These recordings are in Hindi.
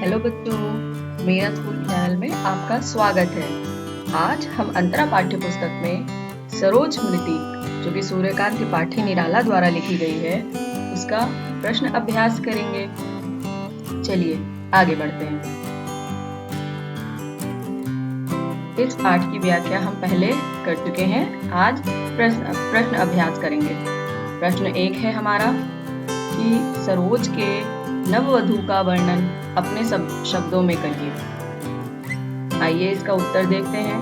हेलो बच्चों, मेरा स्कूल चैनल में आपका स्वागत है। आज हम अंतरा पाठ्य पुस्तक में सरोज स्मृति जो कि सूर्यकांत त्रिपाठी निराला द्वारा लिखी गई है उसका प्रश्न अभ्यास करेंगे। चलिए आगे बढ़ते हैं। इस पाठ की व्याख्या हम पहले कर चुके हैं। आज प्रश्न अभ्यास करेंगे। प्रश्न 1 है हमारा कि सरोज के नववधू का वर्णन अपने शब्दों में करिए। आइए इसका उत्तर देखते हैं।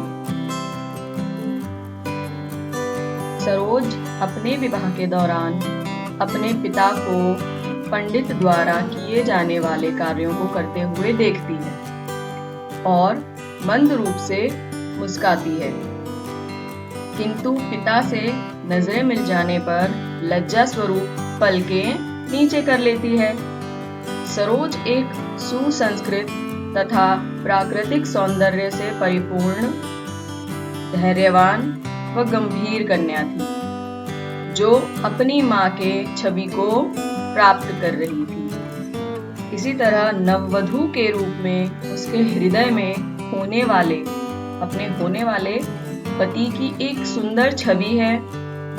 सरोज अपने विवाह के दौरान अपने पिता को पंडित द्वारा किए जाने वाले कार्यों को करते हुए देखती है और मंद रूप से मुस्कुराती है, किंतु पिता से नजरें मिल जाने पर लज्जा स्वरूप पलकें नीचे कर लेती है। सरोज एक सुसंस्कृत तथा प्राकृतिक सौंदर्य से परिपूर्ण, धैर्यवान व गंभीर कन्या थी, जो अपनी मां के छवि को प्राप्त कर रही थी। इसी तरह नववधू के रूप में उसके हृदय में होने वाले पति की एक सुंदर छवि है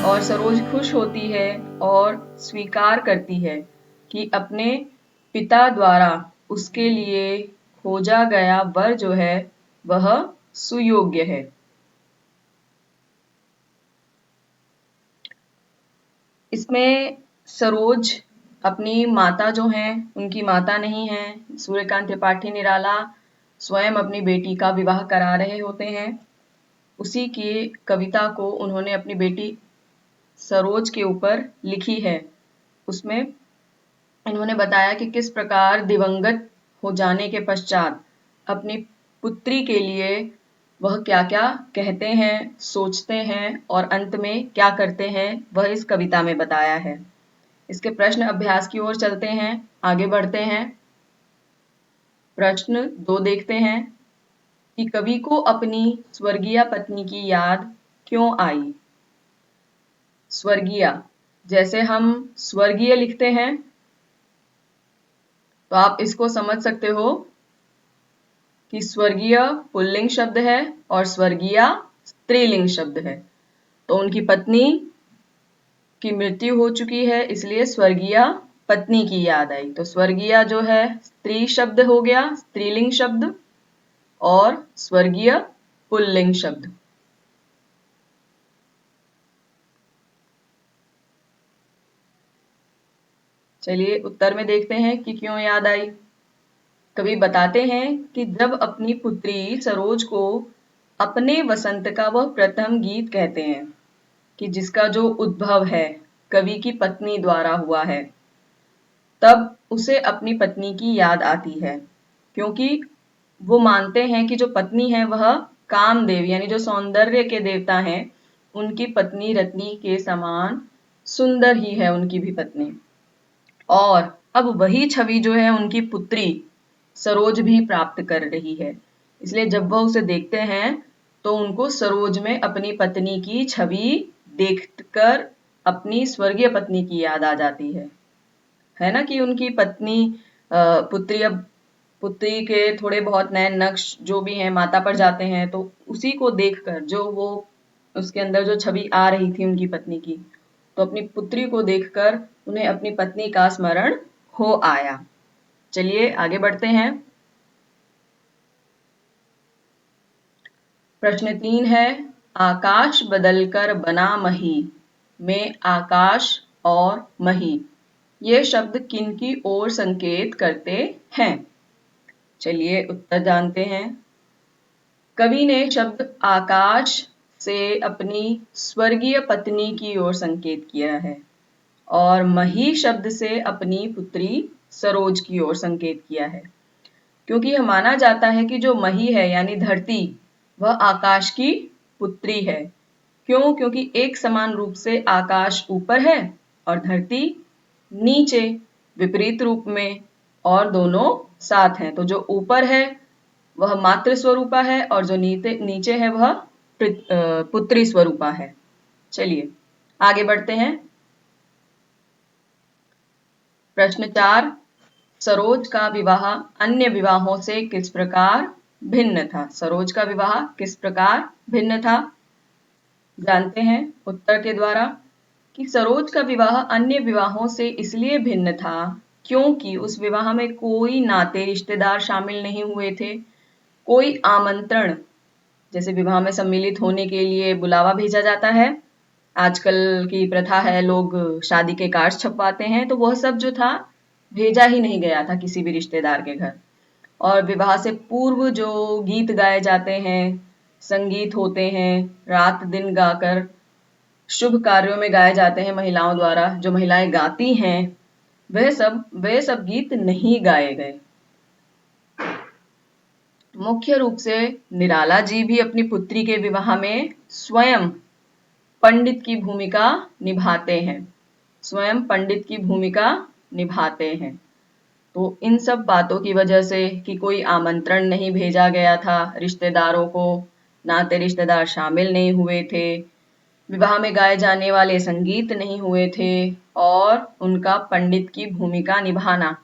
और सरोज खुश होती है और स्वीकार करती है कि अपने पिता द्वारा उसके लिए खोजा गया वर जो है वह सुयोग्य है। इसमें सरोज अपनी माता जो हैं उनकी माता नहीं है। सूर्यकांत त्रिपाठी निराला स्वयं अपनी बेटी का विवाह करा रहे होते हैं। उसी की कविता को उन्होंने अपनी बेटी सरोज के ऊपर लिखी है। उसमें इन्होंने बताया कि किस प्रकार दिवंगत हो जाने के पश्चात अपनी पुत्री के लिए वह क्या क्या कहते हैं, सोचते हैं और अंत में क्या करते हैं, वह इस कविता में बताया है। इसके प्रश्न अभ्यास की ओर चलते हैं, आगे बढ़ते हैं। प्रश्न 2 देखते हैं कि कवि को अपनी स्वर्गीय पत्नी की याद क्यों आई। स्वर्गीय, जैसे हम स्वर्गीय लिखते हैं तो आप इसको समझ सकते हो कि स्वर्गीय पुल्लिंग शब्द है और स्वर्गीय स्त्रीलिंग शब्द है। तो उनकी पत्नी की मृत्यु हो चुकी है, इसलिए स्वर्गीय पत्नी की याद आई। तो स्वर्गीय जो है स्त्री शब्द हो गया, स्त्रीलिंग शब्द, और स्वर्गीय पुल्लिंग शब्द। चलिए उत्तर में देखते हैं कि क्यों याद आई। कवि बताते हैं कि जब अपनी पुत्री सरोज को अपने वसंत का वह प्रथम गीत कहते हैं कि जिसका जो उद्भव है कवि की पत्नी द्वारा हुआ है, तब उसे अपनी पत्नी की याद आती है, क्योंकि वो मानते हैं कि जो पत्नी है वह कामदेव यानी जो सौंदर्य के देवता हैं उनकी पत्नी रत्नी के समान सुंदर ही है उनकी भी पत्नी। और अब वही छवि जो है उनकी पुत्री सरोज भी प्राप्त कर रही है, इसलिए जब वह उसे देखते हैं तो उनको सरोज में अपनी पत्नी की छवि देखकर अपनी स्वर्गीय पत्नी की याद आ जाती है ना, कि उनकी पत्नी पुत्री के थोड़े बहुत नए नक्श जो भी हैं माता पर जाते हैं, तो उसी को देखकर जो वो उसके अंदर जो छवि आ रही थी उनकी पत्नी की, तो अपनी पुत्री को देखकर उन्हें अपनी पत्नी का स्मरण हो आया। चलिए आगे बढ़ते हैं। प्रश्न 3 है, आकाश बदलकर बना मही में आकाश और मही ये शब्द किनकी ओर संकेत करते हैं। चलिए उत्तर जानते हैं। कवि ने शब्द आकाश से अपनी स्वर्गीय पत्नी की ओर संकेत किया है और मही शब्द से अपनी पुत्री सरोज की ओर संकेत किया है, क्योंकि यह माना जाता है कि जो मही है यानी धरती वह आकाश की पुत्री है। क्यों? क्योंकि एक समान रूप से आकाश ऊपर है और धरती नीचे विपरीत रूप में, और दोनों साथ हैं। तो जो ऊपर है वह मातृ स्वरूपा है और जो नीचे है वह पुत्री स्वरूपा है। चलिए आगे बढ़ते हैं। प्रश्न 4, सरोज का विवाह अन्य विवाहों से किस प्रकार भिन्न था? सरोज का विवाह किस प्रकार भिन्न था? जानते हैं उत्तर के द्वारा कि सरोज का विवाह अन्य विवाहों से इसलिए भिन्न था क्योंकि उस विवाह में कोई नाते रिश्तेदार शामिल नहीं हुए थे, कोई आमंत्रण, जैसे विवाह में सम्मिलित होने के लिए बुलावा भेजा जाता है, आजकल की प्रथा है लोग शादी के कार्ड छपवाते हैं, तो वह सब जो था भेजा ही नहीं गया था किसी भी रिश्तेदार के घर। और विवाह से पूर्व जो गीत गाए जाते हैं, संगीत होते हैं, रात दिन गाकर शुभ कार्यों में गाए जाते हैं महिलाओं द्वारा, जो महिलाएं गाती हैं, वे सब गीत नहीं गाए गए। मुख्य रूप से निराला जी भी अपनी पुत्री के विवाह में स्वयं पंडित की भूमिका निभाते हैं, स्वयं पंडित की भूमिका निभाते हैं। तो इन सब बातों की वजह से कि कोई आमंत्रण नहीं भेजा गया था रिश्तेदारों को, नाते रिश्तेदार शामिल नहीं हुए थे, विवाह में गाए जाने वाले संगीत नहीं हुए थे और उनका पंडित की भूमिका निभाना,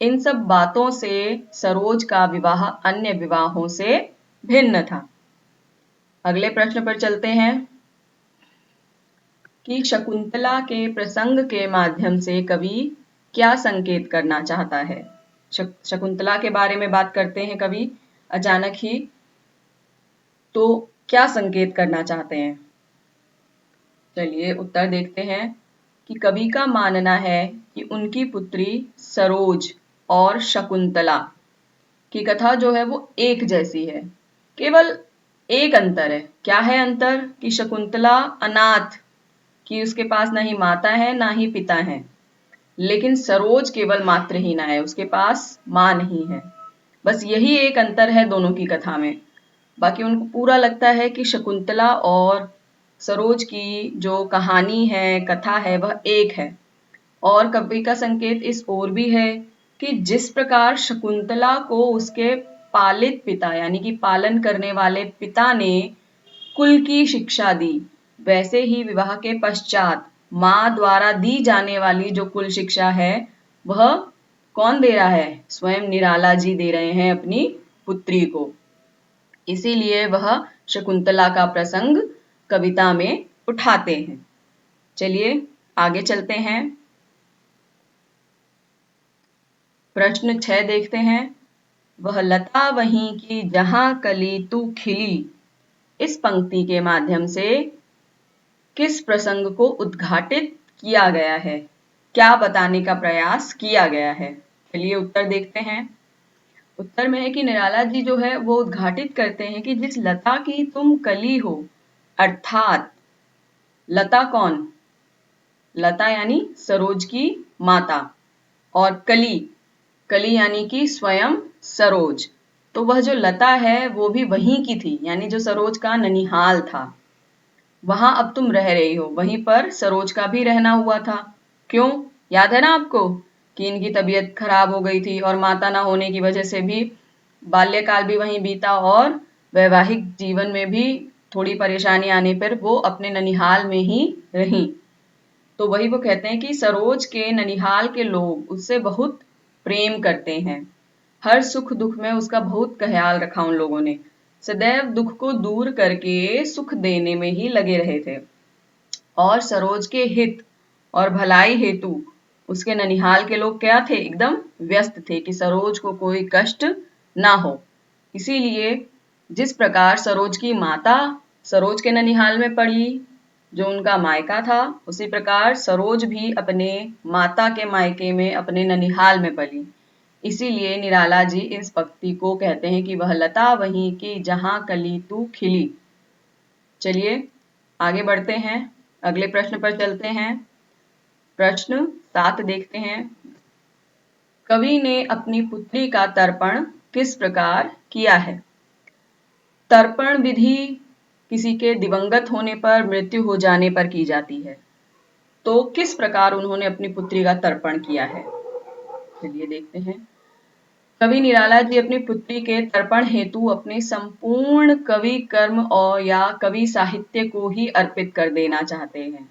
इन सब बातों से सरोज का विवाह अन्य विवाहों से भिन्न था। अगले प्रश्न पर चलते हैं कि शकुंतला के प्रसंग के माध्यम से कवि क्या संकेत करना चाहता है? शकुंतला के बारे में बात करते हैं कवि अचानक ही, तो क्या संकेत करना चाहते हैं? चलिए उत्तर देखते हैं कि कवि का मानना है कि उनकी पुत्री सरोज और शकुंतला की कथा जो है वो एक जैसी है, केवल एक अंतर है। क्या है अंतर? कि शकुंतला अनाथ, कि उसके पास ना ही माता है ना ही पिता है, लेकिन सरोज केवल मातृहीना है, उसके पास मां नहीं है। बस यही एक अंतर है दोनों की कथा में। बाकी उनको पूरा लगता है कि शकुंतला और सरोज की जो कहानी है, कथा है, वह एक है। और कवि का संकेत इस ओर भी है कि जिस प्रकार शकुंतला को उसके पालित पिता यानी कि पालन करने वाले पिता ने कुल की शिक्षा दी, वैसे ही विवाह के पश्चात मां द्वारा दी जाने वाली जो कुल शिक्षा है वह कौन दे रहा है? स्वयं निराला जी दे रहे हैं अपनी पुत्री को। इसीलिए वह शकुंतला का प्रसंग कविता में उठाते हैं। चलिए आगे चलते हैं, प्रश्न 6 देखते हैं। वह लता वहीं की जहां कली तू खिली, इस पंक्ति के माध्यम से किस प्रसंग को उद्घाटित किया गया है? क्या बताने का प्रयास किया गया है? चलिए उत्तर देखते हैं। उत्तर में है कि निराला जी जो है वो उद्घाटित करते हैं कि जिस लता की तुम कली हो, अर्थात लता कौन? लता यानी सरोज की माता, और कली, कली यानी कि स्वयं सरोज। तो वह जो लता है वो भी वहीं की थी, यानी जो सरोज का ननिहाल था, वहां अब तुम रह रही हो, वहीं पर सरोज का भी रहना हुआ था। क्यों? याद है ना आपको कि इनकी तबीयत खराब हो गई थी और माता ना होने की वजह से भी बाल्यकाल भी वहीं बीता और वैवाहिक जीवन में भी थोड़ी परेशानी आने पर वो अपने ननिहाल में ही रहीं। तो वही वो कहते हैं कि सरोज के ननिहाल के लोग उससे बहुत प्रेम करते हैं, हर सुख दुख में उसका बहुत ख्याल रखा उन लोगों ने, सदैव दुख को दूर करके सुख देने में ही लगे रहे थे। और सरोज के हित और भलाई हेतु उसके ननिहाल के लोग क्या थे? एकदम व्यस्त थे कि सरोज को कोई कष्ट ना हो। इसीलिए जिस प्रकार सरोज की माता सरोज के ननिहाल में पड़ी, जो उनका मायका था, उसी प्रकार सरोज भी अपने माता के मायके में अपने ननिहाल में पली। इसीलिए निराला जी इस पंक्ति को कहते हैं कि वह लता वहीं की जहां कली तू खिली। चलिए आगे बढ़ते हैं, अगले प्रश्न पर चलते हैं। प्रश्न 7 देखते हैं। कवि ने अपनी पुत्री का तर्पण किस प्रकार किया है? तर्पण विधि किसी के दिवंगत होने पर, मृत्यु हो जाने पर की जाती है। तो किस प्रकार उन्होंने अपनी पुत्री का तर्पण किया है? चलिए देखते हैं। कवि निराला जी अपनी पुत्री के तर्पण हेतु अपने संपूर्ण कवि कर्म और या कवि साहित्य को ही अर्पित कर देना चाहते हैं।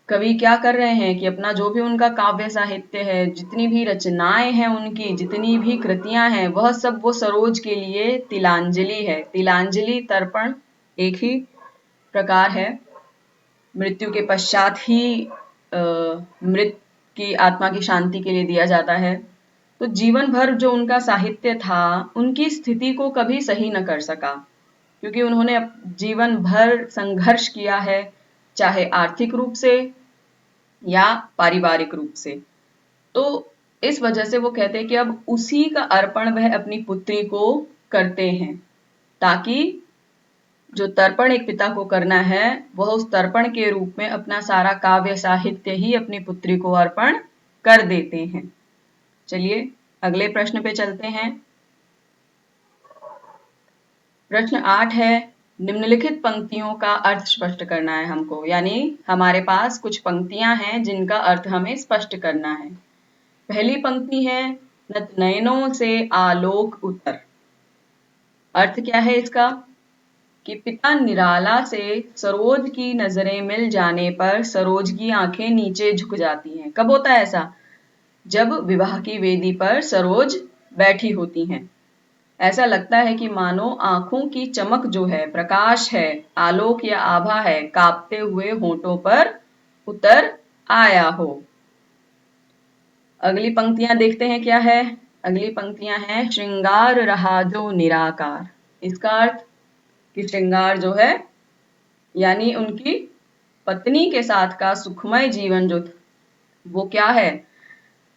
कवि क्या कर रहे हैं कि अपना जो भी उनका काव्य साहित्य है, जितनी भी रचनाएं हैं उनकी, जितनी भी कृतियां हैं, वह सब वो सरोज के लिए तिलांजलि है। तिलांजलि तर्पण एक ही प्रकार है। मृत्यु के पश्चात ही मृत की आत्मा की शांति के लिए दिया जाता है। तो जीवन भर जो उनका साहित्य था, उनकी स्थिति को कभी सही न कर सका, क्योंकि उन्होंने जीवन भर संघर्ष किया है, चाहे आर्थिक रूप से या पारिवारिक रूप से। तो इस वजह से वो कहते हैं कि अब उसी का अर्पण वह अपनी पुत्री को करते हैं, ताकि जो तर्पण एक पिता को करना है, वह उस तर्पण के रूप में अपना सारा काव्य साहित्य ही अपनी पुत्री को अर्पण कर देते हैं। चलिए अगले प्रश्न पे चलते हैं। प्रश्न 8 है, निम्नलिखित पंक्तियों का अर्थ स्पष्ट करना है हमको, यानी हमारे पास कुछ पंक्तियां हैं जिनका अर्थ हमें स्पष्ट करना है। पहली पंक्ति है, नत नयनों से आलोक उतर। अर्थ क्या है इसका कि पिता निराला से सरोज की नजरें मिल जाने पर सरोज की आंखें नीचे झुक जाती हैं। कब होता है ऐसा? जब विवाह की वेदी पर सरोज बैठी होती हैं। ऐसा लगता है कि मानो आंखों की चमक जो है, प्रकाश है, आलोक या आभा है, कांपते हुए होंठों पर उतर आया हो। अगली पंक्तियां देखते हैं क्या है। अगली पंक्तियां हैं, श्रृंगार रहा जो निराकार। इसका अर्थ कि श्रृंगार जो है यानी उनकी पत्नी के साथ का सुखमय जीवन जो वो क्या है,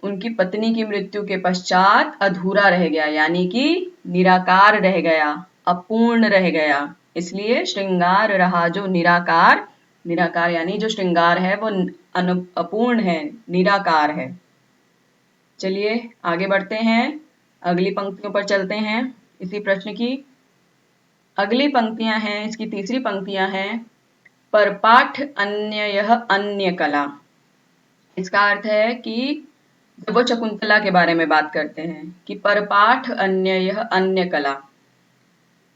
उनकी पत्नी की मृत्यु के पश्चात अधूरा रह गया, यानी कि निराकार रह गया, अपूर्ण रह गया। इसलिए श्रृंगार रहा जो निराकार, निराकार यानी जो श्रृंगार है वो अपूर्ण है, निराकार है। चलिए आगे बढ़ते हैं, अगली पंक्तियों पर चलते हैं इसी प्रश्न की। अगली पंक्तियां हैं, इसकी तीसरी पंक्तियां हैं, परपाठ अन्य यह अन्य कला। इसका अर्थ है कि जब वो शकुंतला के बारे में बात करते हैं कि परपाठ अन्य यह अन्य कला,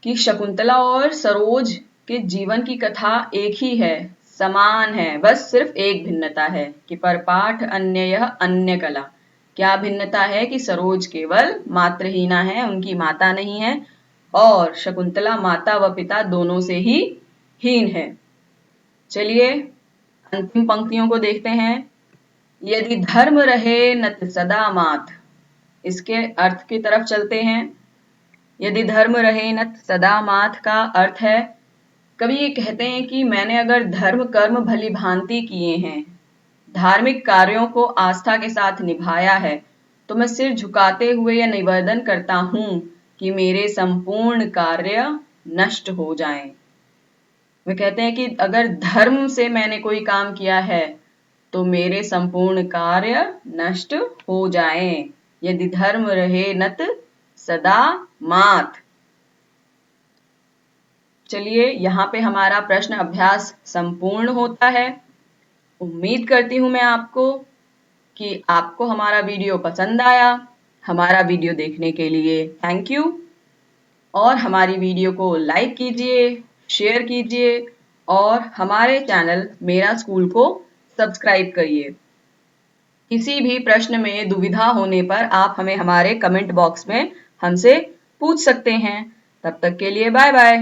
कि शकुंतला और सरोज के जीवन की कथा एक ही है, समान है, बस सिर्फ एक भिन्नता है कि परपाठ अन्य यह अन्य कला। क्या भिन्नता है कि सरोज केवल मातृहीना है, उनकी माता नहीं है, और शकुंतला माता व पिता दोनों से ही हीन है। चलिए अंतिम पंक्तियों को देखते हैं। यदि धर्म रहे नत सदा मात। इसके अर्थ की तरफ चलते हैं। यदि धर्म रहे नत सदा मात का अर्थ है, कवि ये कहते हैं कि मैंने अगर धर्म कर्म भली भांति किए हैं, धार्मिक कार्यों को आस्था के साथ निभाया है, तो मैं सिर झुकाते हुए यह निवेदन करता हूं कि मेरे संपूर्ण कार्य नष्ट हो जाएं। वे कहते हैं कि अगर धर्म से मैंने कोई काम किया है तो मेरे संपूर्ण कार्य नष्ट हो जाएं। यदि धर्म रहे नत सदा मात। चलिए यहाँ पे हमारा प्रश्न अभ्यास संपूर्ण होता है। उम्मीद करती हूँ मैं आपको कि आपको हमारा वीडियो पसंद आया। हमारा वीडियो देखने के लिए थैंक यू, और हमारी वीडियो को लाइक कीजिए, शेयर कीजिए और हमारे चैनल मेरा स्कूल को सब्सक्राइब करिए। किसी भी प्रश्न में दुविधा होने पर आप हमें हमारे कमेंट बॉक्स में हमसे पूछ सकते हैं। तब तक के लिए बाय बाय।